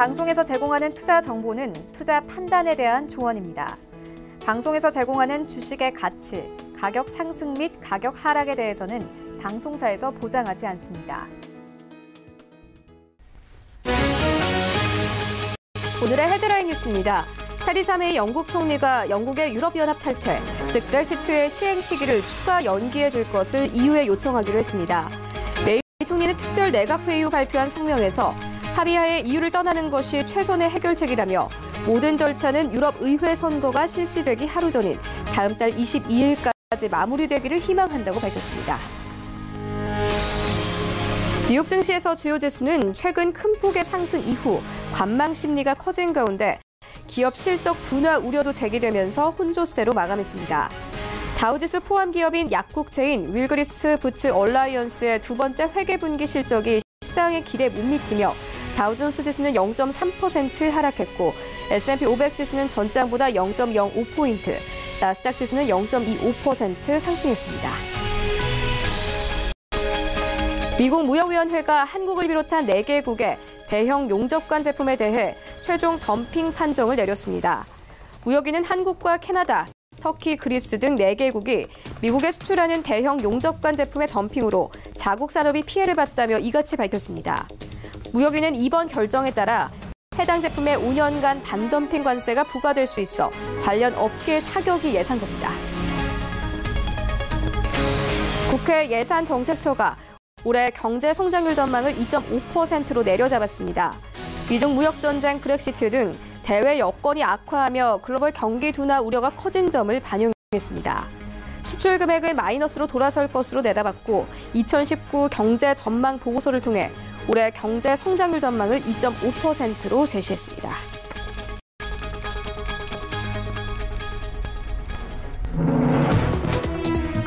방송에서 제공하는 투자 정보는 투자 판단에 대한 조언입니다. 방송에서 제공하는 주식의 가치, 가격 상승 및 가격 하락에 대해서는 방송사에서 보장하지 않습니다. 오늘의 헤드라인 뉴스입니다. 테리사 메이 영국 총리가 영국의 유럽연합 탈퇴, 즉 브렉시트의 시행 시기를 추가 연기해 줄 것을 EU에 요청하기로 했습니다. 메이 총리는 특별 내각회의 후 발표한 성명에서 합의하에 EU를 떠나는 것이 최선의 해결책이라며 모든 절차는 유럽 의회 선거가 실시되기 하루 전인 다음 달 22일까지 마무리되기를 희망한다고 밝혔습니다. 뉴욕 증시에서 주요 지수는 최근 큰 폭의 상승 이후 관망 심리가 커진 가운데 기업 실적 둔화 우려도 제기되면서 혼조세로 마감했습니다. 다우지수 포함 기업인 약국체인 윌그리스 부츠 얼라이언스의 두 번째 회계분기 실적이 시장의 기대에 못 미치며 다우존스 지수는 0.3% 하락했고 S&P 500 지수는 전장보다 0.05포인트, 나스닥 지수는 0.25% 상승했습니다. 미국 무역위원회가 한국을 비롯한 4개국의 대형 용접관 제품에 대해 최종 덤핑 판정을 내렸습니다. 무역위는 한국과 캐나다, 터키, 그리스 등 4개국이 미국에 수출하는 대형 용접관 제품의 덤핑으로 자국 산업이 피해를 봤다며 이같이 밝혔습니다. 무역위는 이번 결정에 따라 해당 제품에 5년간 반덤핑 관세가 부과될 수 있어 관련 업계에 타격이 예상됩니다. 국회 예산정책처가 올해 경제 성장률 전망을 2.5%로 내려잡았습니다. 미중 무역전쟁, 브렉시트 등 대외 여건이 악화하며 글로벌 경기 둔화 우려가 커진 점을 반영했습니다. 수출 금액을 마이너스로 돌아설 것으로 내다봤고 2019 경제 전망 보고서를 통해 올해 경제 성장률 전망을 2.5%로 제시했습니다.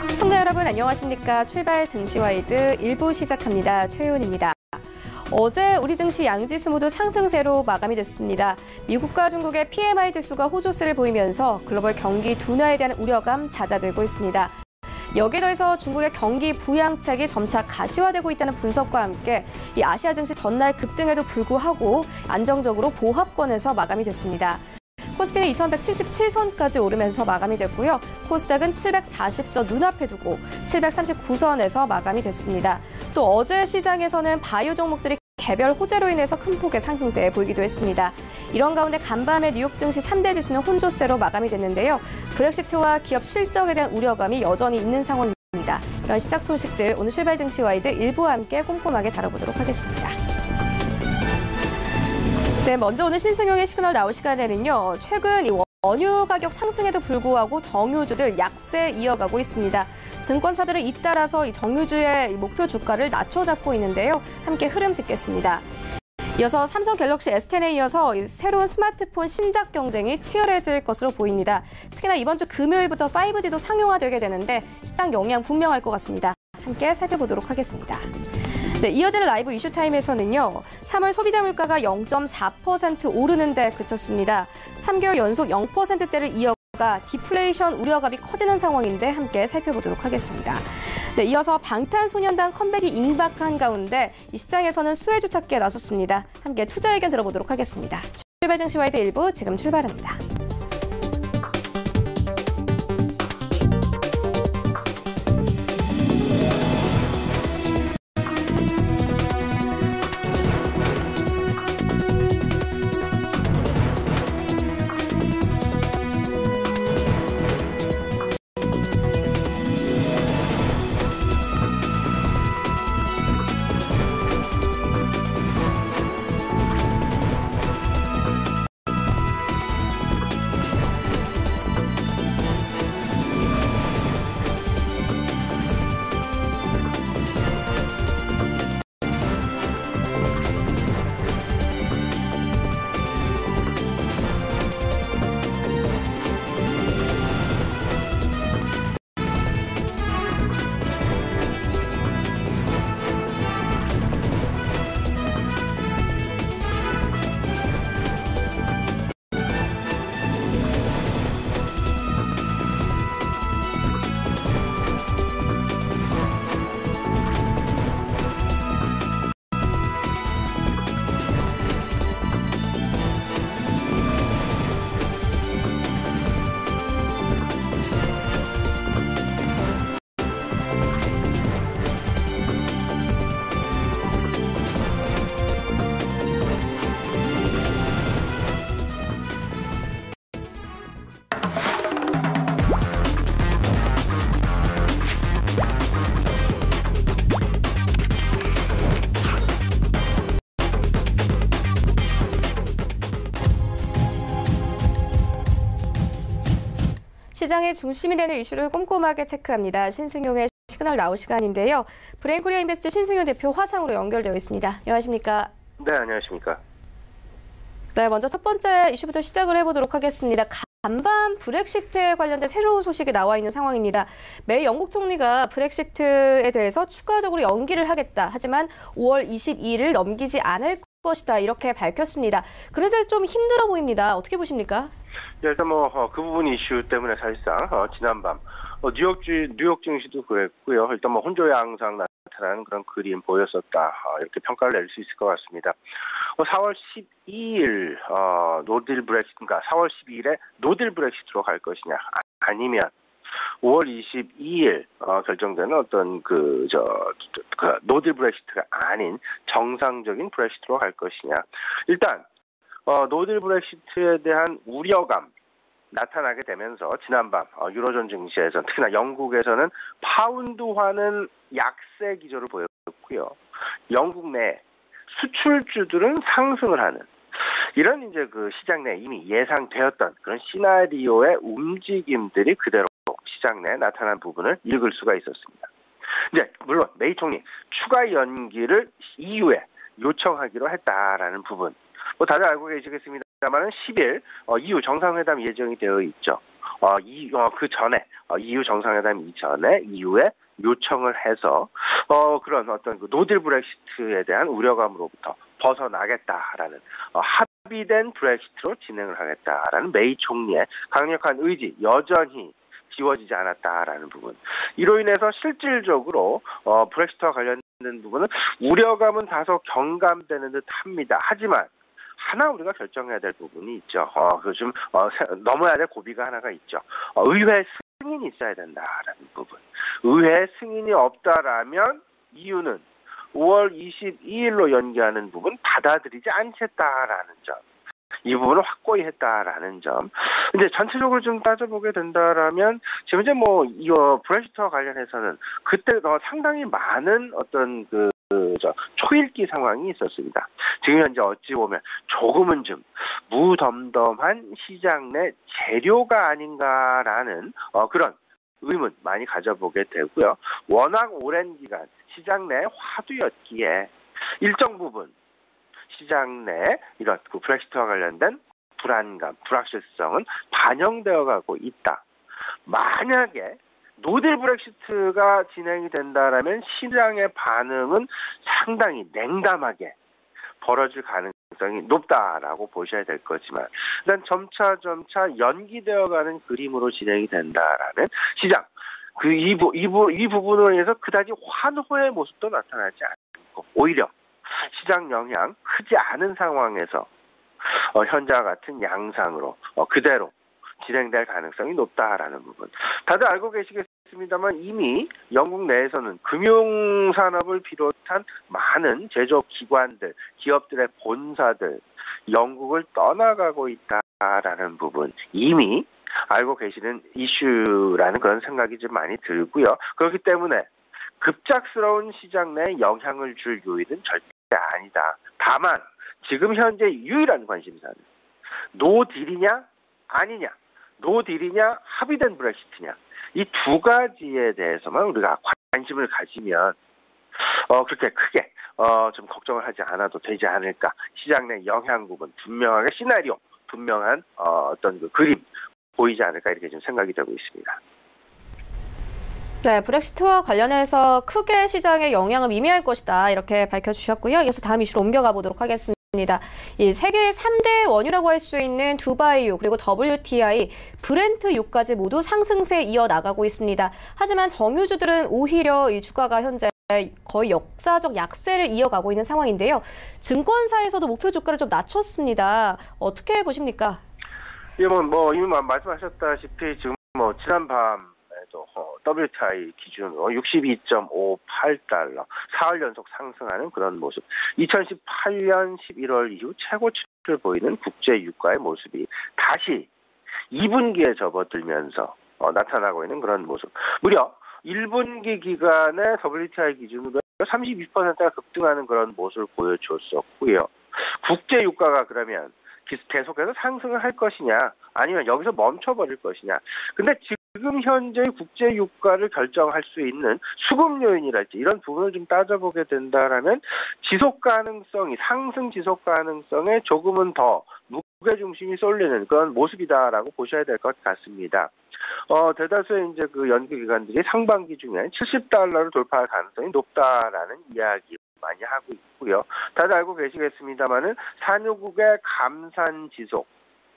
시청자 여러분 안녕하십니까? 출발 증시와이드 1부 시작합니다. 최윤입니다. 어제 우리 증시 양지수 모두 상승세로 마감이 됐습니다. 미국과 중국의 PMI 지수가 호조세를 보이면서 글로벌 경기 둔화에 대한 우려감 잦아들고 있습니다. 여기에 더해서 중국의 경기 부양책이 점차 가시화되고 있다는 분석과 함께 이 아시아 증시 전날 급등에도 불구하고 안정적으로 보합권에서 마감이 됐습니다. 코스피는 2177선까지 오르면서 마감이 됐고요. 코스닥은 740선 눈앞에 두고 739선에서 마감이 됐습니다. 또 어제 시장에서는 바이오 종목들이 개별 호재로 인해서 큰 폭의 상승세 보이기도 했습니다. 이런 가운데 간밤에 뉴욕 증시 3대 지수는 혼조세로 마감이 됐는데요. 브렉시트와 기업 실적에 대한 우려감이 여전히 있는 상황입니다. 이런 시작 소식들 오늘 출발 증시와이드 일부와 함께 꼼꼼하게 다뤄보도록 하겠습니다. 네, 먼저 오늘 신승용의 시그널 나올 시간에는요. 최근 이 원유 가격 상승에도 불구하고 정유주들 약세 이어가고 있습니다. 증권사들은 잇따라서 이 정유주의 목표 주가를 낮춰잡고 있는데요. 함께 흐름 짚겠습니다. 이어서 삼성 갤럭시 S10에 이어서 새로운 스마트폰 신작 경쟁이 치열해질 것으로 보입니다. 특히나 이번 주 금요일부터 5G도 상용화되게 되는데 시장 영향 분명할 것 같습니다. 함께 살펴보도록 하겠습니다. 네, 이어지는 라이브 이슈타임에서는요. 3월 소비자 물가가 0.4% 오르는 데 그쳤습니다. 3개월 연속 0%대를 이어가 디플레이션 우려감이 커지는 상황인데 함께 살펴보도록 하겠습니다. 네, 이어서 방탄소년단 컴백이 임박한 가운데 이 시장에서는 수혜주 찾기에 나섰습니다. 함께 투자 의견 들어보도록 하겠습니다. 출발 증시와이드 1부 지금 출발합니다. 시장의 중심이 되는 이슈를 꼼꼼하게 체크합니다. 신승용의 시그널 나올 시간인데요. 브레인코리아 인베스트 신승용 대표 화상으로 연결되어 있습니다. 안녕하십니까? 네, 안녕하십니까? 네, 먼저 첫 번째 이슈부터 시작을 해보도록 하겠습니다. 간밤 브렉시트에 관련된 새로운 소식이 나와 있는 상황입니다. 메이 영국 총리가 브렉시트에 대해서 추가적으로 연기를 하겠다. 하지만 5월 22일을 넘기지 않을 것이다. 이렇게 밝혔습니다. 그런데 좀 힘들어 보입니다. 어떻게 보십니까? 네, 일단 그 부분 이슈 때문에 사실상 지난밤 뉴욕 증시도 그랬고요. 일단 혼조양상 나타나는 그런 그림 보였었다. 이렇게 평가를 낼 수 있을 것 같습니다. 4월 12일 노딜 브렉시트, 그러니까 4월 12일에 노딜 브렉시트로 갈 것이냐, 아니면 5월 22일 결정되는 어떤 노딜 브렉시트가 아닌 정상적인 브렉시트로 갈 것이냐. 일단 노딜 브렉시트에 대한 우려감 나타나게 되면서 지난밤 유로존 증시에서 특히나 영국에서는 파운드화는 약세 기조를 보였고요. 영국 내 수출주들은 상승을 하는 이런 이제 그 시장 내 이미 예상되었던 그런 시나리오의 움직임들이 그대로 시장 내에 나타난 부분을 읽을 수가 있었습니다. 이제 물론 메이 총리 추가 연기를 EU에 요청하기로 했다라는 부분, 다들 알고 계시겠습니다만은 10일 EU 정상회담 예정이 되어 있죠. 그 전에 EU 정상회담 이전에 EU에 요청을 해서 그런 어떤 그 노딜 브렉시트에 대한 우려감으로부터 벗어나겠다라는 합의된 브렉시트로 진행을 하겠다라는 메이 총리의 강력한 의지 여전히 지워지지 않았다라는 부분. 이로 인해서 실질적으로 브렉시트와 관련된 부분은 우려감은 다소 경감되는 듯합니다. 하지만 하나 우리가 결정해야 될 부분이 있죠. 좀 넘어야 될 고비가 하나가 있죠. 의회 승인이 있어야 된다라는 부분. 의회 승인이 없다라면 EU는 5월 22일로 연기하는 부분 받아들이지 않겠다라는 점. 이 부분을 확고히 했다라는 점. 근데 전체적으로 좀 따져보게 된다라면 지금 이제 이 브렉시트와 관련해서는 그때 상당히 많은 어떤 초읽기 상황이 있었습니다. 지금 현재 어찌 보면 조금은 좀 무덤덤한 시장 내 재료가 아닌가라는 그런 의문 많이 가져보게 되고요. 워낙 오랜 기간 시장 내 화두였기에 일정 부분 시장 내 이런 브렉시트와 관련된 불안감, 불확실성은 반영되어 가고 있다. 만약에 노딜 브렉시트가 진행이 된다라면 시장의 반응은 상당히 냉담하게 벌어질 가능성이 높다라고 보셔야 될 거지만, 일단 점차 연기되어가는 그림으로 진행이 된다라면 시장 이 부분으로 인해서 그다지 환호의 모습도 나타나지 않고 오히려 시장 영향 크지 않은 상황에서 현재와 같은 양상으로 그대로 진행될 가능성이 높다라는 부분. 다들 알고 계시겠습니다만 이미 영국 내에서는 금융산업을 비롯한 많은 제조기관들, 기업들의 본사들 영국을 떠나가고 있다라는 부분 이미 알고 계시는 이슈라는 그런 생각이 좀 많이 들고요. 그렇기 때문에 급작스러운 시장 내에 영향을 줄 요인은 절대 아니다. 다만 지금 현재 유일한 관심사는 노딜이냐 아니냐, 노딜이냐 합의된 브렉시트냐, 이 두 가지에 대해서만 우리가 관심을 가지면 그렇게 크게 좀 걱정을 하지 않아도 되지 않을까. 시장 내 영향 부분 분명하게 시나리오, 분명한 어떤 그림 보이지 않을까 이렇게 좀 생각이 되고 있습니다. 네, 브렉시트와 관련해서 크게 시장에 영향을 미미할 것이다 이렇게 밝혀주셨고요. 이어서 다음 이슈로 옮겨가 보도록 하겠습니다. 이 세계 3대 원유라고 할 수 있는 두바이유 그리고 WTI, 브렌트유까지 모두 상승세 이어나가고 있습니다. 하지만 정유주들은 오히려 이 주가가 현재 거의 역사적 약세를 이어가고 있는 상황인데요. 증권사에서도 목표 주가를 좀 낮췄습니다. 어떻게 보십니까? 예, 이미 말씀하셨다시피 지금 지난밤에도 WTI 기준으로 62.58달러, 사흘 연속 상승하는 그런 모습. 2018년 11월 이후 최고치를 보이는 국제 유가의 모습이 다시 2분기에 접어들면서 나타나고 있는 그런 모습. 무려 1분기 기간에 WTI 기준으로 32%가 급등하는 그런 모습을 보여줬었고요. 국제 유가가 그러면 계속해서 상승을 할 것이냐, 아니면 여기서 멈춰버릴 것이냐. 근데 지금 현재 국제 유가를 결정할 수 있는 수급 요인이랄지 이런 부분을 좀 따져보게 된다라면 지속 가능성이 상승 지속 가능성에 조금은 더 무게 중심이 쏠리는 그런 모습이다라고 보셔야 될 것 같습니다. 대다수의 이제 그 연구 기관들이 상반기 중에 $70를 돌파할 가능성이 높다라는 이야기 많이 하고 있고요. 다들 알고 계시겠습니다만은 산유국의 감산 지속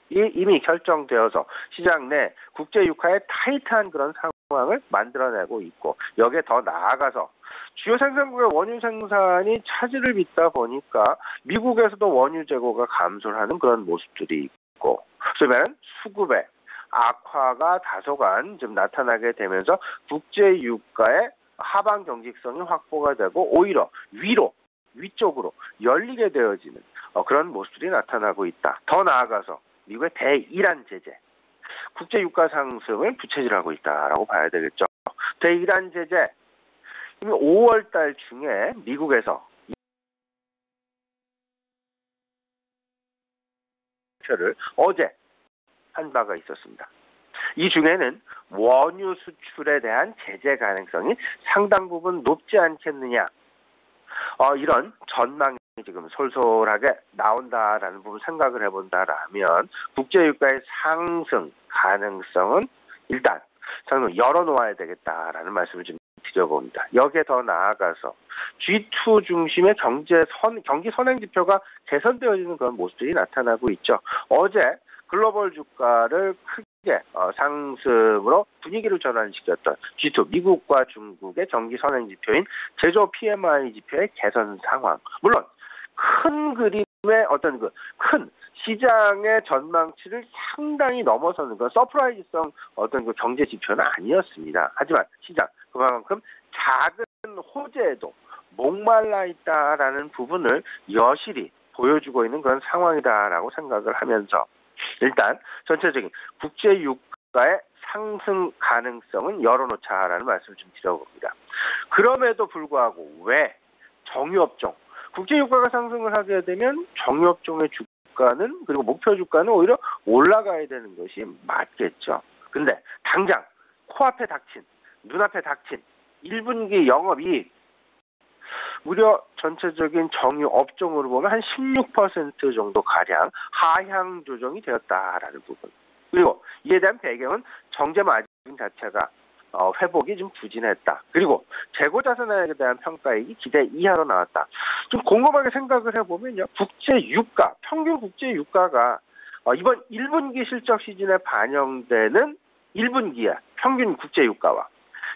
이 이미 결정되어서 시장 내 국제 유가의 타이트한 그런 상황을 만들어내고 있고 여기에 더 나아가서 주요 생산국의 원유 생산이 차질을 빚다 보니까 미국에서도 원유 재고가 감소를 하는 그런 모습들이 있고 그러면 수급의 악화가 다소간 좀 나타나게 되면서 국제 유가의 하방 경직성이 확보가 되고 오히려 위쪽으로 열리게 되어지는 그런 모습들이 나타나고 있다. 더 나아가서 미국의 대이란 제재, 국제 유가 상승을 부채질하고 있다라고 봐야 되겠죠. 대이란 제재, 이미 5월 달 중에 미국에서 를 어제 한 바가 있었습니다. 이 중에는 원유 수출에 대한 제재 가능성이 상당 부분 높지 않겠느냐. 이런 전망이 지금 솔솔하게 나온다라는 부분 생각을 해본다라면 국제유가의 상승 가능성은 일단 상승 열어놓아야 되겠다라는 말씀을 좀 드려봅니다. 여기에 더 나아가서 G2 중심의 경기 선행 지표가 개선되어지는 그런 모습들이 나타나고 있죠. 어제 글로벌 주가를 크게 상승으로 분위기를 전환시켰던 G2 미국과 중국의 경기 선행 지표인 제조 PMI 지표의 개선 상황. 물론 큰 그림의 어떤 큰 시장의 전망치를 상당히 넘어서는 그런 서프라이즈성 어떤 그 경제 지표는 아니었습니다. 하지만 시장 그만큼 작은 호재에도 목말라 있다라는 부분을 여실히 보여주고 있는 그런 상황이다라고 생각을 하면서 일단 전체적인 국제 유가의 상승 가능성은 열어놓자라는 말씀을 좀 드려봅니다. 그럼에도 불구하고 왜 정유업종 국제 유가가 상승을 하게 되면 정유업종의 주가는 그리고 목표 주가는 오히려 올라가야 되는 것이 맞겠죠. 근데 당장 눈앞에 닥친 1분기 영업이익 무려 전체적인 정유 업종으로 보면 한 16% 정도 가량 하향 조정이 되었다라는 부분. 그리고 이에 대한 배경은 정제 마진 자체가 회복이 좀 부진했다. 그리고 재고 자산에 대한 평가액이 기대 이하로 나왔다. 좀 곰곰하게 생각을 해보면요, 평균 국제 유가가 이번 1분기 실적 시즌에 반영되는 1분기의 평균 국제 유가와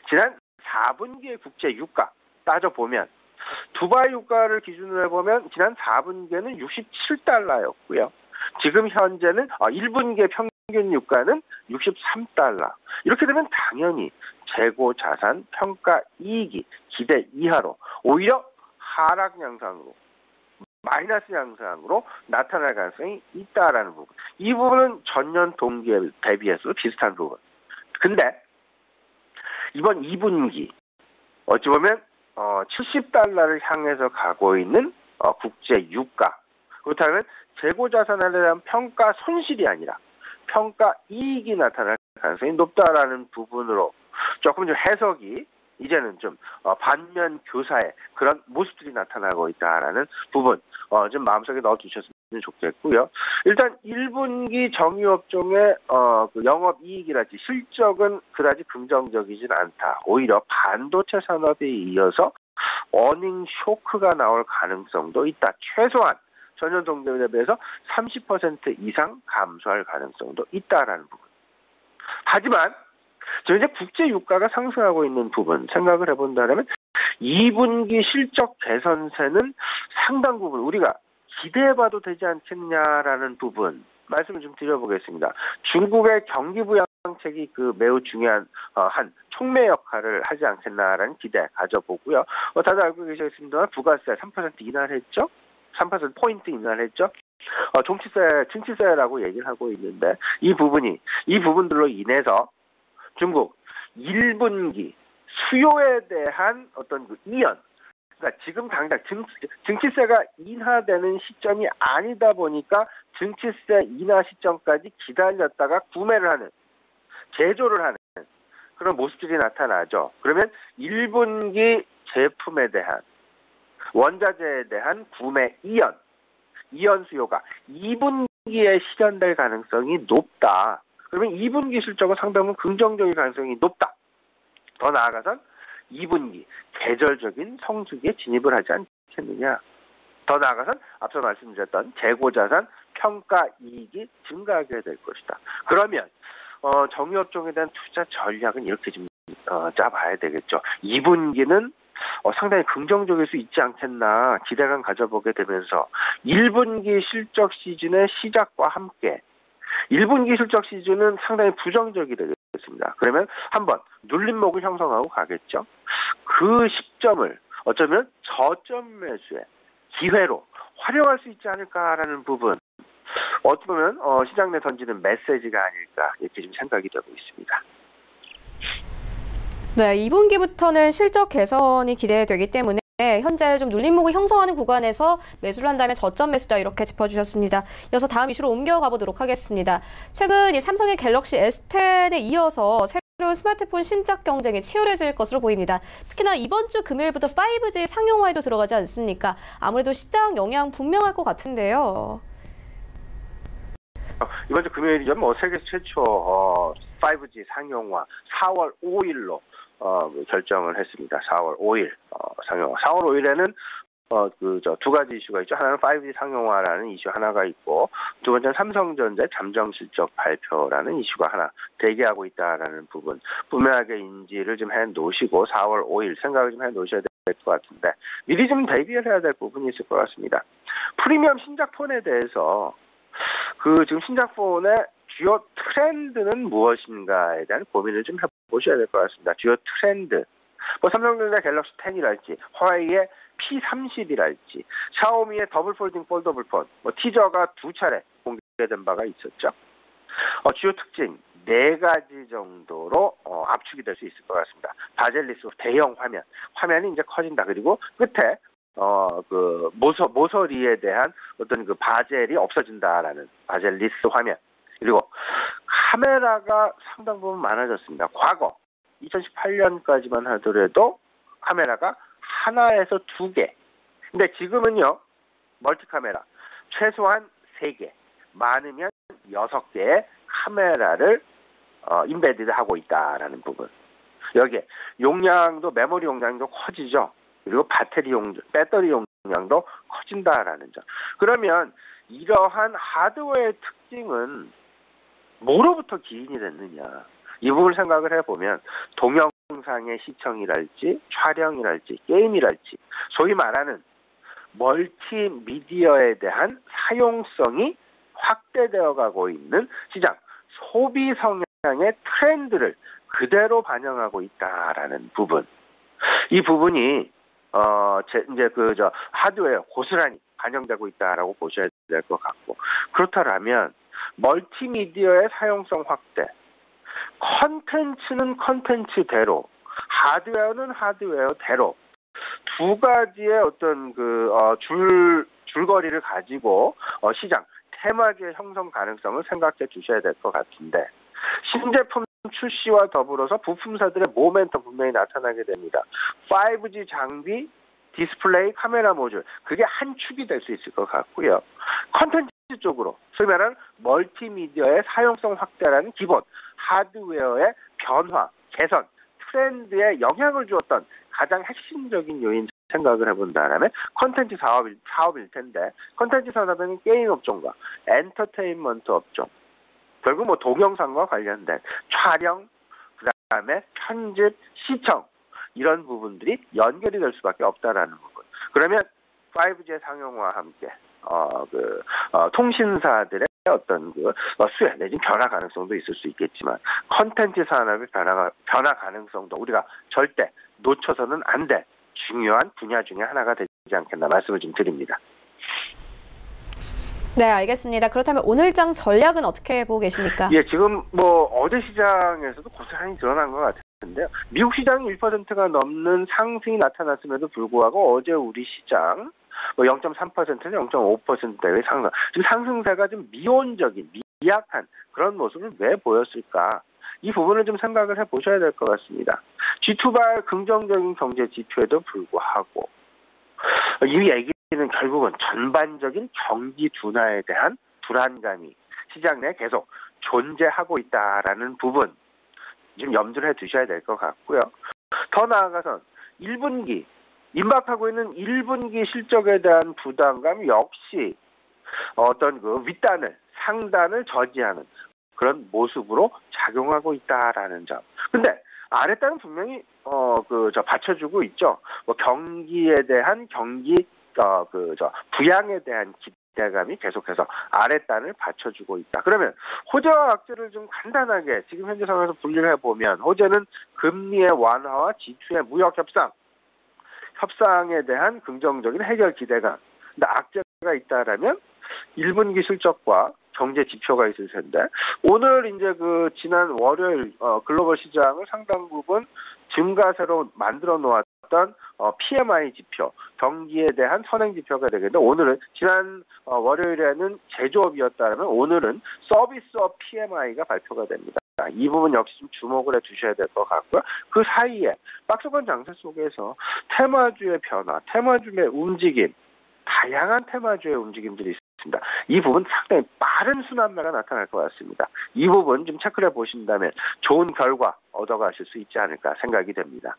지난 4분기의 국제 유가 따져보면 두바이 유가를 기준으로 해보면 지난 4분기에는 $67였고요. 지금 현재는 1분기의 평균 유가는 $63. 이렇게 되면 당연히 재고 자산 평가 이익이 기대 이하로 오히려 하락 양상으로 마이너스 양상으로 나타날 가능성이 있다라는 부분. 이 부분은 전년 동기에 대비해서 비슷한 부분. 근데 이번 2분기 어찌 보면 $70를 향해서 가고 있는 국제 유가. 그렇다면 재고 자산에 대한 평가 손실이 아니라 평가 이익이 나타날 가능성이 높다라는 부분으로 조금 좀 해석이 이제는 좀 반면 교사의 그런 모습들이 나타나고 있다라는 부분 좀 마음속에 넣어두셨으면 좋겠고요. 일단 1분기 정유업종의 그 영업이익이랄지 실적은 그다지 긍정적이진 않다. 오히려 반도체 산업에 이어서 어닝 쇼크가 나올 가능성도 있다. 최소한 전년 동기에 비해서 30% 이상 감소할 가능성도 있다라는 부분. 하지만 지금 이제 국제 유가가 상승하고 있는 부분 생각을 해본다면 2분기 실적 개선세는 상당 부분 우리가 기대해봐도 되지 않겠냐라는 부분 말씀을 좀 드려보겠습니다. 중국의 경기 부양책이 매우 중요한 한 촉매 역할을 하지 않겠나라는 기대 가져보고요. 다들 알고 계시겠습니다만 부가세 3% 인하했죠. 3%포인트 인하했죠. 증치세라고 얘기를 하고 있는데 이 부분들로 인해서 중국 1분기 수요에 대한 어떤 이연, 그러니까 지금 당장 증치세가 인하되는 시점이 아니다 보니까 증치세 인하 시점까지 기다렸다가 구매를 하는, 제조를 하는 그런 모습들이 나타나죠. 그러면 1분기 제품에 대한 원자재에 대한 구매 이연 수요가 2분기에 실현될 가능성이 높다. 그러면 2분기 실적은 상당히 긍정적인 가능성이 높다. 더 나아가선 2분기 계절적인 성수기에 진입을 하지 않겠느냐. 더 나아가선 앞서 말씀드렸던 재고자산 평가 이익이 증가하게 될 것이다. 그러면 정유업종에 대한 투자 전략은 이렇게 좀 짜봐야 되겠죠. 2분기는 상당히 긍정적일 수 있지 않겠나 기대감 가져보게 되면서 1분기 실적 시즌의 시작과 함께 1분기 실적 시즌은 상당히 부정적이 되겠습니다. 그러면 한번 눌림목을 형성하고 가겠죠. 그 시점을 어쩌면 저점 매수의 기회로 활용할 수 있지 않을까라는 부분, 어떻게 보면 시장 내 던지는 메시지가 아닐까 이렇게 좀 생각이 되고 있습니다. 네, 2분기부터는 실적 개선이 기대되기 때문에 현재 좀 눌림목을 형성하는 구간에서 매수를 한다면 저점 매수다 이렇게 짚어주셨습니다. 이어서 다음 이슈로 옮겨가 보도록 하겠습니다. 최근 이 삼성의 갤럭시 S10에 이어서 새로운 스마트폰 신작 경쟁이 치열해질 것으로 보입니다. 특히나 이번 주 금요일부터 5G 상용화에도 들어가지 않습니까? 아무래도 시장 영향 분명할 것 같은데요. 이번 주 금요일이죠. 세계 최초 5G 상용화 4월 5일로 결정을 했습니다. 4월 5일 상용화. 4월 5일에는 두 가지 이슈가 있죠. 하나는 5G 상용화라는 이슈 하나가 있고, 두 번째는 삼성전자 잠정 실적 발표라는 이슈가 하나 대기하고 있다라는 부분 분명하게 인지를 좀 해 놓으시고 4월 5일 생각을 좀 해 놓으셔야 될 것 같은데, 미리 좀 대비를 해야 될 부분이 있을 것 같습니다. 프리미엄 신작폰에 대해서 지금 신작폰의 주요 트렌드는 무엇인가에 대한 고민을 좀 해보셔야 될 것 같습니다. 주요 트렌드. 삼성전자 갤럭시 10이랄지, 화웨이의 P30이랄지, 샤오미의 더블 폴딩 폴더블 폰, 티저가 2차례 공개된 바가 있었죠. 주요 특징 4가지 정도로 압축이 될 수 있을 것 같습니다. 바젤리스 대형 화면이 이제 커진다. 그리고 끝에 모서리에 대한 어떤 바젤이 없어진다라는 바젤리스 화면. 그리고 카메라가 상당 부분 많아졌습니다. 과거 2018년까지만 하더라도 카메라가 하나에서 2개. 근데 지금은요, 멀티 카메라 최소한 3개, 많으면 6개의 카메라를 인베디드하고 있다라는 부분. 여기에 용량도, 메모리 용량도 커지죠. 그리고 배터리 용량도 커진다라는 점. 그러면 이러한 하드웨어의 특징은 뭐로부터 기인이 됐느냐. 이 부분을 생각을 해보면 동영상의 시청이랄지 촬영이랄지 게임이랄지 소위 말하는 멀티미디어에 대한 사용성이 확대되어 가고 있는 시장 소비 성향의 트렌드를 그대로 반영하고 있다라는 부분. 이 부분이 이제 하드웨어 고스란히 반영되고 있다라고 보셔야 될 것 같고, 그렇다면 멀티미디어의 사용성 확대, 컨텐츠는 컨텐츠대로, 하드웨어는 하드웨어대로 두 가지의 어떤 줄거리를 가지고 시장 테마주의 형성 가능성을 생각해 주셔야 될 것 같은데, 신제품 출시와 더불어서 부품사들의 모멘텀 분명히 나타나게 됩니다. 5G 장비, 디스플레이, 카메라 모듈, 그게 한 축이 될 수 있을 것 같고요. 컨텐츠 쪽으로 소위 말하는 멀티미디어의 사용성 확대라는 기본 하드웨어의 변화, 개선, 트렌드에 영향을 주었던 가장 핵심적인 요인 생각을 해본다면 컨텐츠 사업일 텐데, 컨텐츠 산업에는 게임 업종과 엔터테인먼트 업종, 결국 동영상과 관련된 촬영, 그다음에 편집, 시청, 이런 부분들이 연결이 될 수밖에 없다라는 부분. 그러면 5G의 상용화와 함께 통신사들의 어떤 수혜 내지는 변화 가능성도 있을 수 있겠지만, 컨텐츠 산업의 변화 가능성도 우리가 절대 놓쳐서는 안 될 중요한 분야 중에 하나가 되지 않겠나 말씀을 좀 드립니다. 네, 알겠습니다. 그렇다면 오늘장 전략은 어떻게 보고 계십니까? 예, 지금 어제 시장에서도 고스란히 드러난 것 같은데요. 미국 시장이 1%가 넘는 상승이 나타났음에도 불구하고 어제 우리 시장 0.3%에서 0.5%대의 상승. 지금 상승세가 좀 미온적인, 미약한 그런 모습을 왜 보였을까? 이 부분을 좀 생각을 해보셔야 될 것 같습니다. G2발 긍정적인 경제 지표에도 불구하고 이 얘기는 결국은 전반적인 경기 둔화에 대한 불안감이 시장 내에 계속 존재하고 있다라는 부분 좀 염두를 해두셔야 될 것 같고요. 더 나아가서 1분기 임박하고 있는 1분기 실적에 대한 부담감 역시 어떤 그 윗단을 상단을 저지하는 그런 모습으로 작용하고 있다라는 점. 근데 아랫단은 분명히 받쳐주고 있죠. 뭐 경기에 대한 부양에 대한 기대감이 계속해서 아랫단을 받쳐주고 있다. 그러면 호재와 악재를 좀 간단하게 지금 현재 상황에서 분류를 해보면 호재는 금리의 완화와 G2의 무역 협상에 대한 긍정적인 해결 기대감. 근데 악재가 있다라면 1분기 실적과 경제 지표가 있을 텐데 오늘 이제 지난 월요일 글로벌 시장을 상당 부분 증가세로 만들어 놓았던 PMI 지표, 경기에 대한 선행 지표가 되겠는데 오늘은 지난 월요일에는 제조업이었다면 오늘은 서비스업 PMI가 발표가 됩니다. 이 부분 역시 좀 주목을 해주셔야 될 것 같고요. 그 사이에 박스권 장세 속에서 테마주의 변화, 테마주의 움직임, 다양한 테마주의 움직임들이 있습니다. 이 부분 상당히 빠른 순환매가 나타날 것 같습니다. 이 부분 좀 체크를 해보신다면 좋은 결과 얻어가실 수 있지 않을까 생각이 됩니다.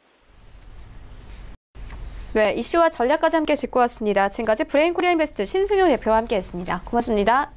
네, 이슈와 전략까지 함께 짚고 왔습니다. 지금까지 브레인 코리아 인베스트 신승용 대표와 함께했습니다. 고맙습니다.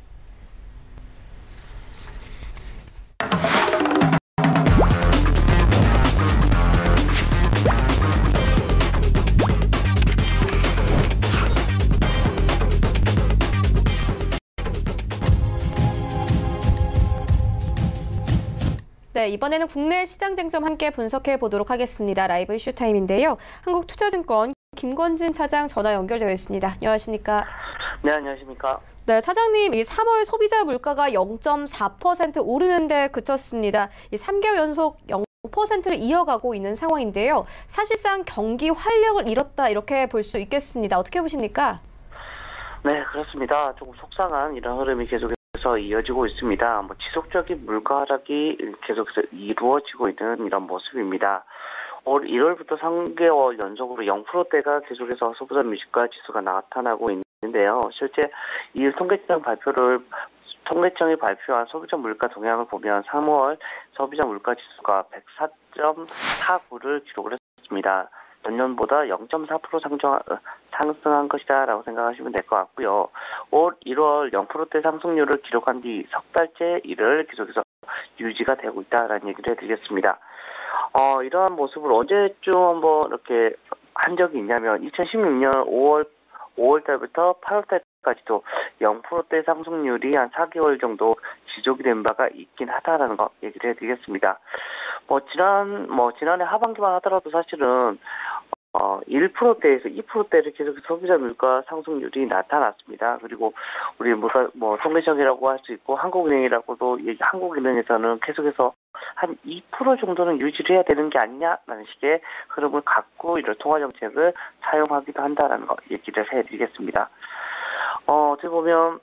네, 이번에는 국내 시장 쟁점 함께 분석해 보도록 하겠습니다. 라이브 이슈 타임인데요. 한국투자증권 김건진 차장 전화 연결되어 있습니다. 안녕하십니까? 네, 안녕하십니까? 네, 차장님, 이 3월 소비자 물가가 0.4% 오르는 데 그쳤습니다. 이 3개월 연속 0%를 이어가고 있는 상황인데요. 사실상 경기 활력을 잃었다 이렇게 볼 수 있겠습니다. 어떻게 보십니까? 네, 그렇습니다. 조금 속상한 이런 흐름이 계속해서 이어지고 있습니다. 지속적인 물가 하락이 계속해서 이루어지고 있는 이런 모습입니다. 올 1월부터 3개월 연속으로 0%대가 계속해서 소비자 물가 지수가 나타나고 있는데요. 실제 2일 통계청이 발표한 소비자 물가 동향을 보면 3월 소비자 물가 지수가 104.49를 기록을 했습니다. 전년보다 0.4% 상승한 것이다라고 생각하시면 될 것 같고요. 올 1월 0%대 상승률을 기록한 뒤 석 달째 이를 계속해서 유지가 되고 있다라는 얘기를 해드리겠습니다. 이러한 모습을 언제쯤 한번 이렇게 한 적이 있냐면 2016년 5월 달부터 8월 달까지도 0%대 상승률이 한 4개월 정도 지속이 된 바가 있긴 하다라는 거 얘기를 해드리겠습니다. 지난해 하반기만 하더라도 사실은 1%대에서 2%대를 계속 소비자 물가 상승률이 나타났습니다. 그리고 우리 통계청이라고 할 수 있고 한국은행이라고도 한국은행에서는 계속해서 한 2% 정도는 유지를 해야 되는 게 아니냐라는 식의 흐름을 갖고 이런 통화 정책을 사용하기도 한다라는 거 얘기를 해드리겠습니다. 어떻게 보면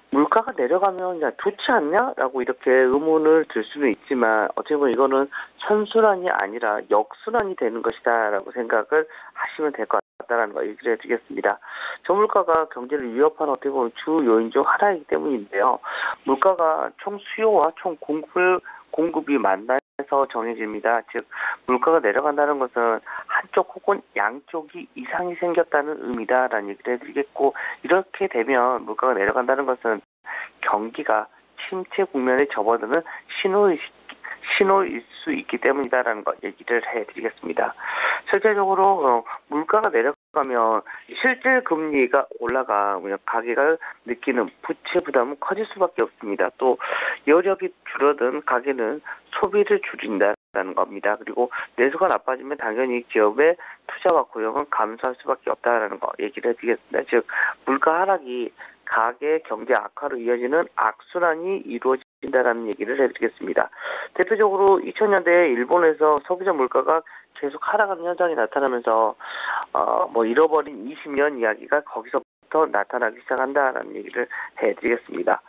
물가가 내려가면 좋지 않냐라고 이렇게 의문을 들 수는 있지만 어떻게 보면 이거는 선순환이 아니라 역순환이 되는 것이다라고 생각을 하시면 될 것 같다라는 거 얘기를 해드리겠습니다. 저물가가 경제를 위협하는 어떻게 보면 주 요인 중 하나이기 때문인데요. 물가가 총 수요와 총 공급이 만나서 정해집니다. 즉 물가가 내려간다는 것은 한쪽 혹은 양쪽이 이상이 생겼다는 의미다라는 얘기를 해드리겠고 이렇게 되면 물가가 내려간다는 것은 경기가 침체 국면에 접어드는 신호일 수 있기 때문이다라는 것 얘기를 해드리겠습니다. 실제적으로 물가가 내려가면 실질 금리가 올라가면 가계가 느끼는 부채 부담은 커질 수밖에 없습니다. 또 여력이 줄어든 가계는 소비를 줄인다라는 겁니다. 그리고 내수가 나빠지면 당연히 기업의 투자와 고용은 감소할 수밖에 없다라는 거 얘기를 해드리겠습니다. 즉 물가 하락이 가계 경제 악화로 이어지는 악순환이 이루어진다라는 얘기를 해드리겠습니다. 대표적으로 2000년대에 일본에서 소비자 물가가 계속 하락하는 현상이 나타나면서 잃어버린 20년 이야기가 거기서부터 나타나기 시작한다라는 얘기를 해드리겠습니다.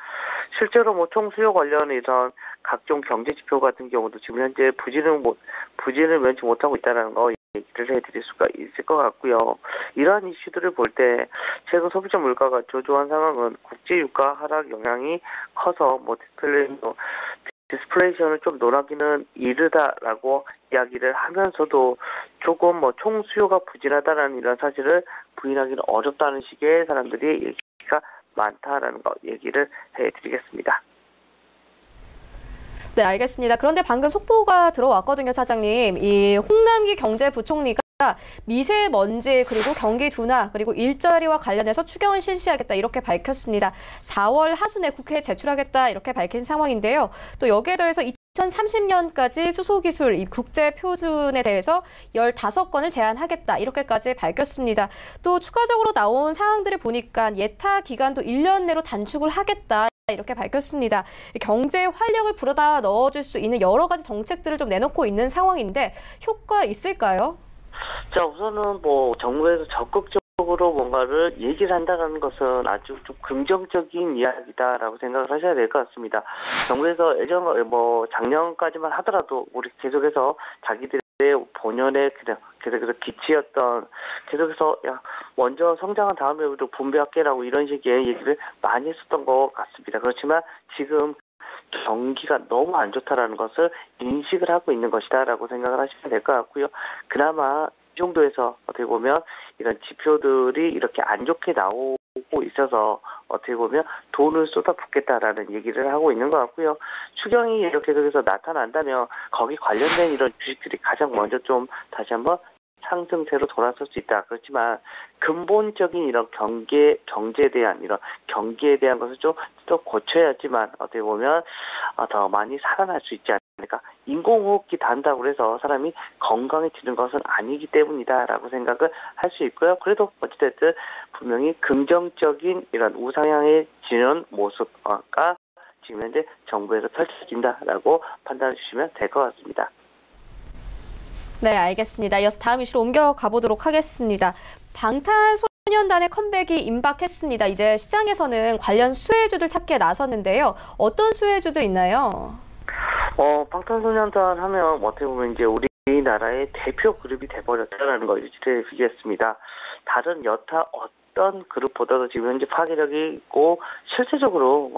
실제로 뭐 총수요 관련 이런 각종 경제 지표 같은 경우도 지금 현재 부진을 면치 못하고 있다는 거 얘기를 해드릴 수가 있을 것 같고요. 이러한 이슈들을 볼 때 최근 소비자 물가가 저조한 상황은 국제 유가 하락 영향이 커서 뭐 디스플레이션을 좀 논하기는 이르다라고 이야기를 하면서도 조금 뭐 총수요가 부진하다는 이런 사실을 부인하기는 어렵다는 식의 사람들이 얘기가 많다라는 거 얘기를 해드리겠습니다. 네, 알겠습니다. 그런데 방금 속보가 들어왔거든요, 차장님. 이 홍남기 경제부총리가 미세먼지 그리고 경기 둔화 그리고 일자리와 관련해서 추경을 실시하겠다 이렇게 밝혔습니다. 4월 하순에 국회에 제출하겠다 이렇게 밝힌 상황인데요. 또 여기에 더해서 2030년까지 수소기술 국제 표준에 대해서 15건을 제한하겠다 이렇게까지 밝혔습니다. 또 추가적으로 나온 사항들을 보니까 예타 기간도 1년 내로 단축을 하겠다. 이렇게 밝혔습니다. 경제에 활력을 불어다 넣어줄 수 있는 여러 가지 정책들을 좀 내놓고 있는 상황인데 효과 있을까요? 자, 우선은 뭐 정부에서 적극적으로 뭔가를 얘기를 한다는 것은 아주 좀 긍정적인 이야기다라고 생각을 하셔야 될 것 같습니다. 정부에서 작년까지만 하더라도 우리 계속해서 자기들의 본연의 계속해서 기치였던 계속해서 먼저 성장한 다음에 우리도 분배할게라고 이런 식의 얘기를 많이 했었던 것 같습니다. 그렇지만 지금 경기가 너무 안 좋다라는 것을 인식을 하고 있는 것이다라고 생각을 하시면 될 것 같고요. 그나마 이 정도에서 어떻게 보면 이런 지표들이 이렇게 안 좋게 나오고 있어서 어떻게 보면 돈을 쏟아붓겠다라는 얘기를 하고 있는 것 같고요. 추경이 이렇게 계속해서 나타난다면 거기 관련된 이런 주식들이 가장 먼저 좀 다시 한번 상승세로 돌아설 수 있다. 그렇지만 근본적인 이런 경제에 대한 것을 좀 더 고쳐야지만 어떻게 보면 더 많이 살아날 수 있지 않을까. 인공호흡기 단다고 해서 사람이 건강해지는 것은 아니기 때문이다라고 생각을 할 수 있고요. 그래도 어찌됐든 분명히 긍정적인 이런 우상향해지는 모습과 지금 현재 정부에서 펼쳐진다라고 판단해 주시면 될 것 같습니다. 네, 알겠습니다. 이어서 다음 이슈로 옮겨가 보도록 하겠습니다. 방탄소년단의 컴백이 임박했습니다. 이제 시장에서는 관련 수혜주들 찾기에 나섰는데요. 어떤 수혜주들 있나요? 방탄소년단 하면 어떻게 보면 이제 우리나라의 대표 그룹이 돼버렸다라는 걸 일치해드리겠습니다. 다른 여타 어떤 그룹보다도 지금 현재 파괴력이 있고 실질적으로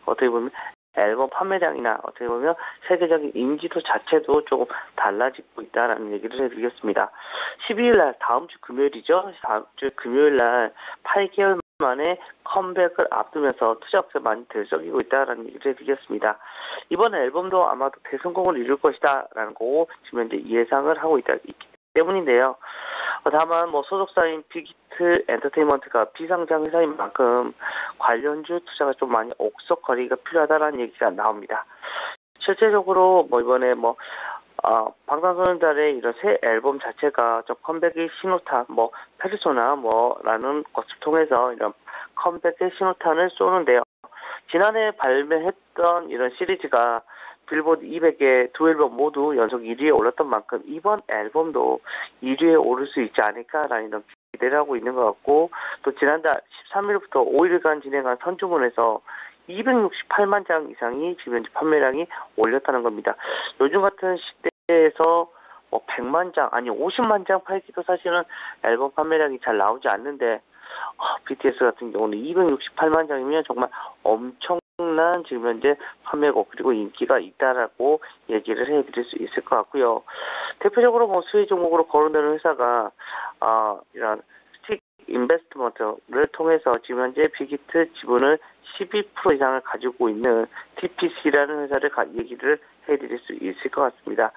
어떻게 보면 앨범 판매량이나 어떻게 보면 세계적인 인지도 자체도 조금 달라지고 있다라는 얘기를 해드리겠습니다. 12일 날 다음 주 금요일이죠. 다음 주 금요일 날 8개월 만에 컴백을 앞두면서 투자업체 많이 들썩이고 있다라는 얘기를 해드리겠습니다. 이번 앨범도 아마도 대성공을 이룰 것이다라는 거 지금 현재 예상을 하고 있기 때문인데요. 다만 소속사인 빅히트 엔터테인먼트가 비상장 회사인 만큼 관련주 투자가 좀 많이 옥석거리가 필요하다라는 얘기가 나옵니다. 실제적으로 이번에 방탄소년단의 이런 새 앨범 자체가 저 컴백의 신호탄, 페르소나라는 것을 통해서 이런 컴백의 신호탄을 쏘는데요. 지난해 발매했던 이런 시리즈가 빌보드 200의 두 앨범 모두 연속 1위에 올랐던 만큼 이번 앨범도 1위에 오를 수 있지 않을까라는 이런 기대를 하고 있는 것 같고, 또 지난달 13일부터 5일간 진행한 선주문에서 268만 장 이상이 지금 현재 판매량이 올렸다는 겁니다. 요즘 같은 시대에서 100만 장, 아니 50만 장 팔기도 사실은 앨범 판매량이 잘 나오지 않는데 BTS 같은 경우는 268만 장이면 정말 엄청난 지금 현재 판매고 그리고 인기가 있다라고 얘기를 해드릴 수 있을 것 같고요. 대표적으로 수혜 종목으로 거론되는 회사가 이런 스틱 인베스트먼트를 통해서 지금 현재 빅히트 지분을 12% 이상을 가지고 있는 TPC라는 회사를 얘기를 해드릴 수 있을 것 같습니다.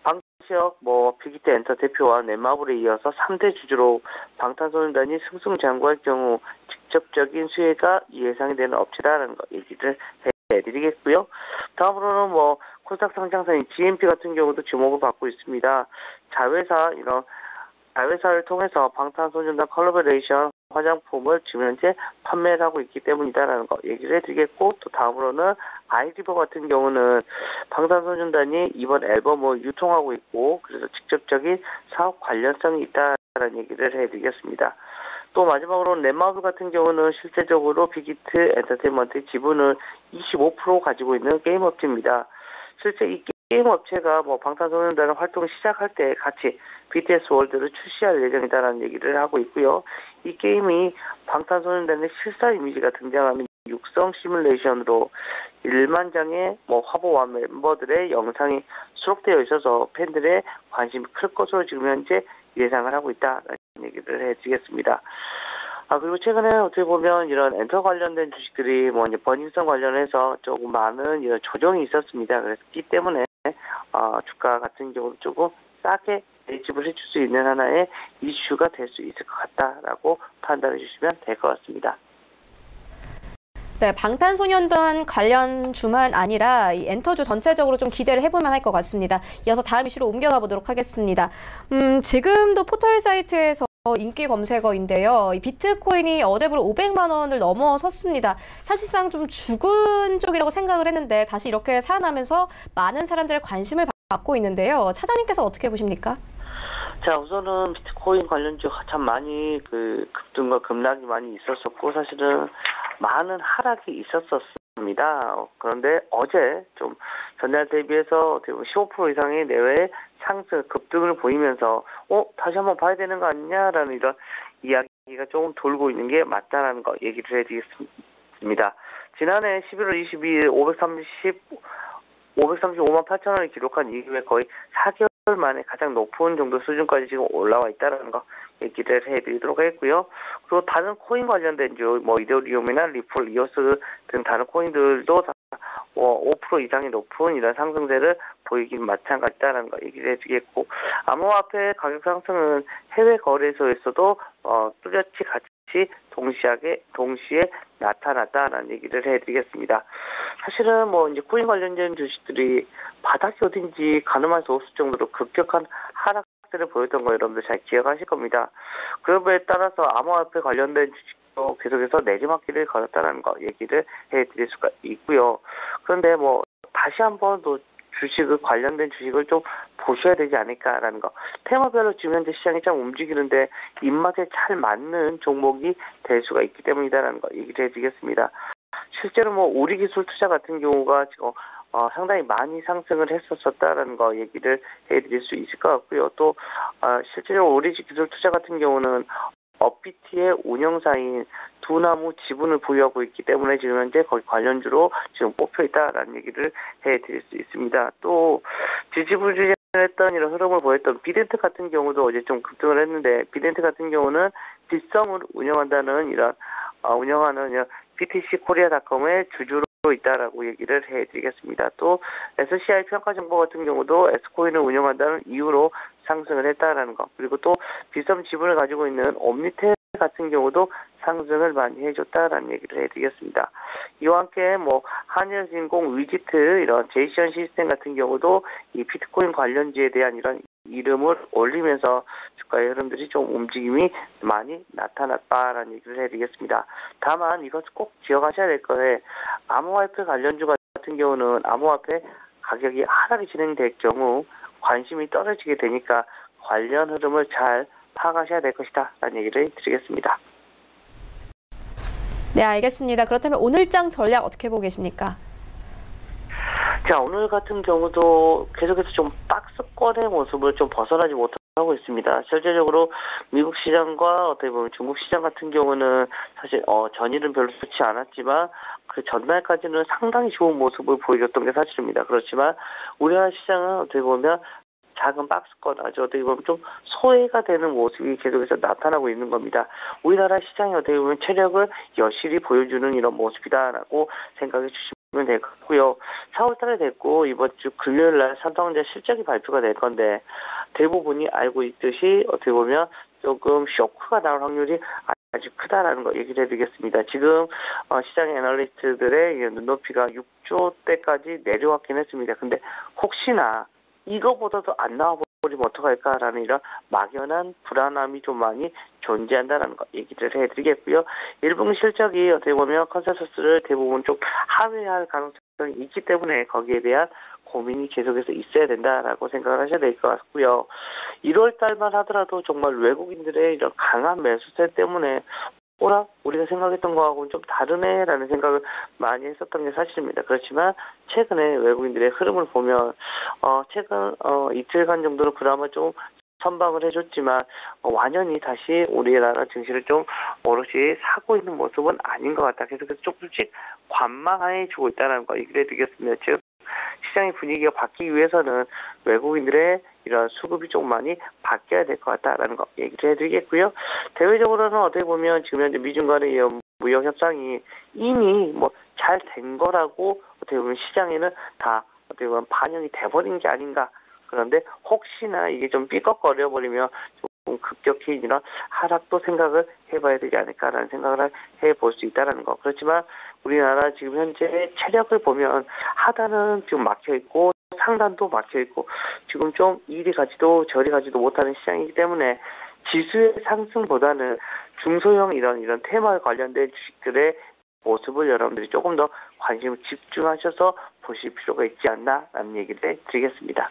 방시혁 빅히트 엔터 대표와 넷마블에 이어서 3대 주주로 방탄소년단이 승승장구할 경우 직접적인 수혜가 예상이 되는 업체다라는 거 얘기를 해드리겠고요. 다음으로는 코스닥 상장사인 GMP 같은 경우도 주목을 받고 있습니다. 자회사를 통해서 방탄소년단 컬래버레이션 화장품을 지금 현재 판매를 하고 있기 때문이다라는 거 얘기를 해드리겠고, 또 다음으로는 아이리버 같은 경우는 방탄소년단이 이번 앨범을 유통하고 있고 그래서 직접적인 사업 관련성이 있다라는 얘기를 해드리겠습니다. 또 마지막으로 넷마블 같은 경우는 실제적으로 빅히트 엔터테인먼트의 지분을 25% 가지고 있는 게임 업체입니다. 실제 이 게임 업체가 뭐 방탄소년단의 활동을 시작할 때 같이 BTS 월드를 출시할 예정이다라는 얘기를 하고 있고요. 이 게임이 방탄소년단의 실사 이미지가 등장하는 육성 시뮬레이션으로 1만 장의 화보와 멤버들의 영상이 수록되어 있어서 팬들의 관심이 클 것으로 지금 현재 예상을 하고 있다라는 얘기를 해드리겠습니다. 그리고 최근에 어떻게 보면 이런 엔터 관련된 주식들이 이제 버닝썬 관련해서 조금 많은 이런 조정이 있었습니다. 그랬기 때문에 주가 같은 경우는 조금 싸게 매집을 해줄 수 있는 하나의 이슈가 될 수 있을 것 같다라고 판단해 주시면 될 것 같습니다. 네, 방탄소년단 관련주만 아니라 이 엔터주 전체적으로 좀 기대를 해볼 만할 것 같습니다. 이어서 다음 이슈로 옮겨가 보도록 하겠습니다. 지금도 포털 사이트에서 인기 검색어인데요. 이 비트코인이 어제부로 500만 원을 넘어섰습니다. 사실상 좀 죽은 쪽이라고 생각을 했는데 다시 이렇게 살아나면서 많은 사람들의 관심을 받고 있는데요. 차장님께서 어떻게 보십니까? 자, 우선은 비트코인 관련주 참 많이 급등과 급락이 많이 있었었고 사실은 많은 하락이 있었습니다. 그런데 어제 좀 전날 대비해서 15% 이상의 내외 상승 급등을 보이면서 다시 한번 봐야 되는 거 아니냐라는 이런 이야기가 조금 돌고 있는 게 맞다라는 거 얘기를 해드리겠습니다. 지난해 11월 22일 535만 8천 원을 기록한 이후에 거의 4개월 만에 가장 높은 정도 수준까지 지금 올라와 있다는 거 얘기를 해드리도록 하겠고요. 그리고 다른 코인 관련된 주, 이더리움이나 리플, 이오스 등 다른 코인들도 5% 이상이 높은 이런 상승세를 보이긴 마찬가지다라는 거 얘기를 해주겠고, 암호화폐 가격 상승은 해외 거래소에서도 뚜렷이 같이 동시에 나타났다라는 얘기를 해드리겠습니다. 사실은 이제 코인 관련된 주식들이 바닥이 어딘지 가늠할 수 없을 정도로 급격한 하락세를 보였던 거 여러분들 잘 기억하실 겁니다. 그에 따라서 암호화폐 관련된 주식도 계속해서 내리막길을 걸었다는 거 얘기를 해드릴 수가 있고요. 그런데 다시 한번 또 관련된 주식을 좀 보셔야 되지 않을까라는 거. 테마별로 지금 현재 시장이 좀 움직이는데 입맛에 잘 맞는 종목이 될 수가 있기 때문이다라는 거 얘기를 해드리겠습니다. 실제로 우리기술 투자 같은 경우가 지금 상당히 많이 상승을 했었다라는 거 얘기를 해드릴 수 있을 것 같고요. 또 실제로 우리기술 투자 같은 경우는 업비트의 운영사인 두나무 지분을 보유하고 있기 때문에 지금 현재 거기 관련주로 지금 뽑혀 있다라는 얘기를 해드릴 수 있습니다. 또 지지부진했던 이런 흐름을 보였던 비덴트 같은 경우도 어제 좀 급등을 했는데, 비덴트 같은 경우는 빗성을 운영하는 BTC 코리아닷컴의 주주로 있다라고 얘기를 해드리겠습니다. 또 SCI 평가정보 같은 경우도 S코인을 운영한다는 이유로 상승을 했다라는 것, 그리고 또 빗썸 지분을 가지고 있는 옴니텔 같은 경우도 상승을 많이 해줬다라는 얘기를 해드리겠습니다. 이와 함께 한일진공, 위지트, 이런 제이션 시스템 같은 경우도 이 비트코인 관련주에 대한 이런 이름을 올리면서 주가의 흐름들이 좀 움직임이 많이 나타났다라는 얘기를 해드리겠습니다. 다만 이것 꼭 기억하셔야 될 거에, 암호화폐 관련주 같은 경우는 암호화폐 가격이 하락이 진행될 경우 관심이 떨어지게 되니까 관련 흐름을 잘 파악하셔야 될 것이다 라는 얘기를 드리겠습니다. 네, 알겠습니다. 그렇다면 오늘장 전략 어떻게 보고 계십니까? 자, 오늘 같은 경우도 계속해서 좀 박스권의 모습을 좀 벗어나지 못하고 있습니다. 실제적으로 미국 시장과 어떻게 보면 중국 시장 같은 경우는 사실 전일은 별로 좋지 않았지만 그 전날까지는 상당히 좋은 모습을 보여줬던 게 사실입니다. 그렇지만 우리나라 시장은 어떻게 보면 작은 박스권, 어떻게 보면 좀 소외가 되는 모습이 계속해서 나타나고 있는 겁니다. 우리나라 시장이 어떻게 보면 체력을 여실히 보여주는 이런 모습이다라고 생각해 주시면 될 것 같고요. 4월달에 됐고 이번 주 금요일날 삼성전자 실적이 발표가 될 건데, 대부분이 알고 있듯이 어떻게 보면 조금 쇼크가 나올 확률이 아주 크다라는 거 얘기를 해드리겠습니다. 지금 시장의 애널리스트들의 눈높이가 6조대까지 내려왔긴 했습니다. 근데 혹시나 이거보다도 안 나와버리면 어떡할까라는 이런 막연한 불안함이 좀 많이 존재한다는 거 얘기를 해드리겠고요. 1분기 실적이 어떻게 보면 컨센서스를 대부분 좀 하회할 가능성이 있기 때문에 거기에 대한 고민이 계속해서 있어야 된다라고 생각을 하셔야 될 것 같고요. 1월 달만 하더라도 정말 외국인들의 이런 강한 매수세 때문에 우리가 생각했던 거하고는 좀 다르네라는 생각을 많이 했었던 게 사실입니다. 그렇지만 최근에 외국인들의 흐름을 보면 최근 이틀간 정도는 그나마 좀 선방을 해줬지만 완연히 다시 우리나라 증시를 좀 오롯이 사고 있는 모습은 아닌 것 같다. 계속해서 조금씩 관망해 주고 있다는 거 얘기를 해드리겠습니다. 즉 시장의 분위기가 바뀌기 위해서는 외국인들의 이런 수급이 좀 많이 바뀌어야 될 것 같다라는 거 얘기를 해드리겠고요. 대외적으로는 어떻게 보면 지금 현재 미중 간의 무역 협상이 이미 잘 된 거라고 어떻게 보면 시장에는 다 어떻게 보면 반영이 돼버린 게 아닌가. 그런데 혹시나 이게 좀 삐걱거려 버리면 좀 급격히 이런 하락도 생각을 해봐야 되지 않을까라는 생각을 해볼 수 있다는 거. 그렇지만 우리나라 지금 현재 체력을 보면 하단은 지금 막혀 있고 상단도 막혀 있고 지금 좀 이리 가지도 저리 가지도 못하는 시장이기 때문에 지수의 상승보다는 중소형 이런 테마에 관련된 주식들의 모습을 여러분들이 조금 더 관심을 집중하셔서 보실 필요가 있지 않나라는 얘기를 드리겠습니다.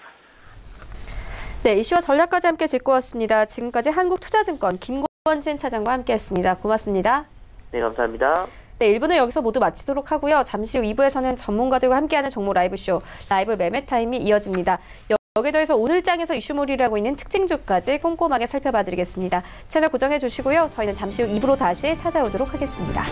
네, 이슈와 전략까지 함께 짚고 왔습니다. 지금까지 한국투자증권 김권진 차장과 함께했습니다. 고맙습니다. 네, 감사합니다. 네, 1부는 여기서 모두 마치도록 하고요. 잠시 후 2부에서는 전문가들과 함께하는 종목 라이브쇼, 라이브 매매 타임이 이어집니다. 여기에 더해서 오늘 장에서 이슈몰이를 하고 있는 특징주까지 꼼꼼하게 살펴봐드리겠습니다. 채널 고정해 주시고요. 저희는 잠시 후 2부로 다시 찾아오도록 하겠습니다.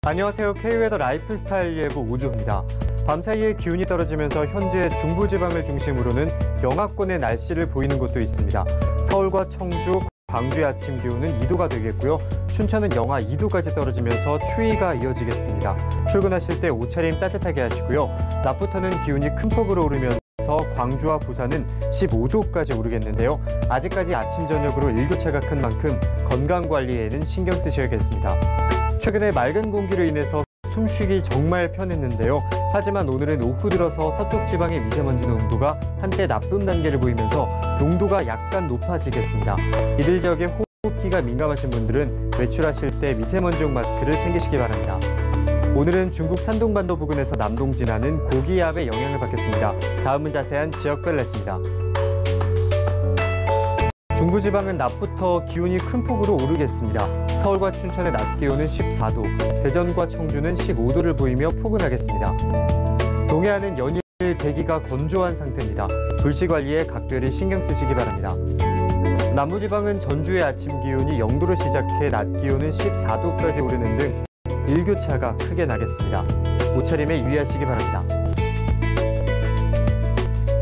안녕하세요. K웨더 라이프스타일 예보 오주호입니다. 밤사이에 기온이 떨어지면서 현재 중부지방을 중심으로는 영하권의 날씨를 보이는 곳도 있습니다. 서울과 청주, 광주의 아침 기온은 2도가 되겠고요. 춘천은 영하 2도까지 떨어지면서 추위가 이어지겠습니다. 출근하실 때 옷차림 따뜻하게 하시고요. 낮부터는 기온이 큰 폭으로 오르면서 광주와 부산은 15도까지 오르겠는데요. 아직까지 아침 저녁으로 일교차가 큰 만큼 건강관리에는 신경 쓰셔야겠습니다. 최근에 맑은 공기로 인해서 숨쉬기 정말 편했는데요. 하지만 오늘은 오후 들어서 서쪽 지방의 미세먼지 농도가 한때 나쁨 단계를 보이면서 농도가 약간 높아지겠습니다. 이들 지역에 호흡기가 민감하신 분들은 외출하실 때 미세먼지용 마스크를 챙기시기 바랍니다. 오늘은 중국 산동반도 부근에서 남동 지나는 고기압의 영향을 받겠습니다. 다음은 자세한 지역별 날씨입니다. 중부지방은 낮부터 기온이 큰 폭으로 오르겠습니다. 서울과 춘천의 낮 기온은 14도, 대전과 청주는 15도를 보이며 포근하겠습니다. 동해안은 연일 대기가 건조한 상태입니다. 불씨 관리에 각별히 신경 쓰시기 바랍니다. 남부지방은 전주의 아침 기온이 0도로 시작해 낮 기온은 14도까지 오르는 등 일교차가 크게 나겠습니다. 옷차림에 유의하시기 바랍니다.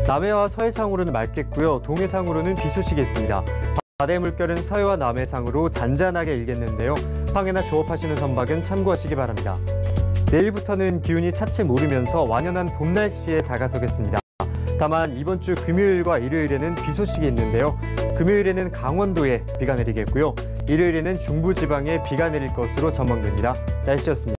남해와 서해상으로는 맑겠고요. 동해상으로는 비 소식이 있습니다. 바다의 물결은 서해와 남해상으로 잔잔하게 일겠는데요. 항해나 조업하시는 선박은 참고하시기 바랍니다. 내일부터는 기온이 차츰 오르면서 완연한 봄 날씨에 다가서겠습니다. 다만 이번 주 금요일과 일요일에는 비 소식이 있는데요. 금요일에는 강원도에 비가 내리겠고요. 일요일에는 중부지방에 비가 내릴 것으로 전망됩니다. 날씨였습니다.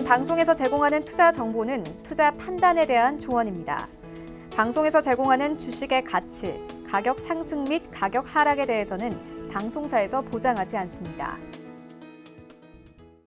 방송에서 제공하는 투자 정보는 투자 판단에 대한 조언입니다. 방송에서 제공하는 주식의 가치, 가격 상승 및 가격 하락에 대해서는 방송사에서 보장하지 않습니다.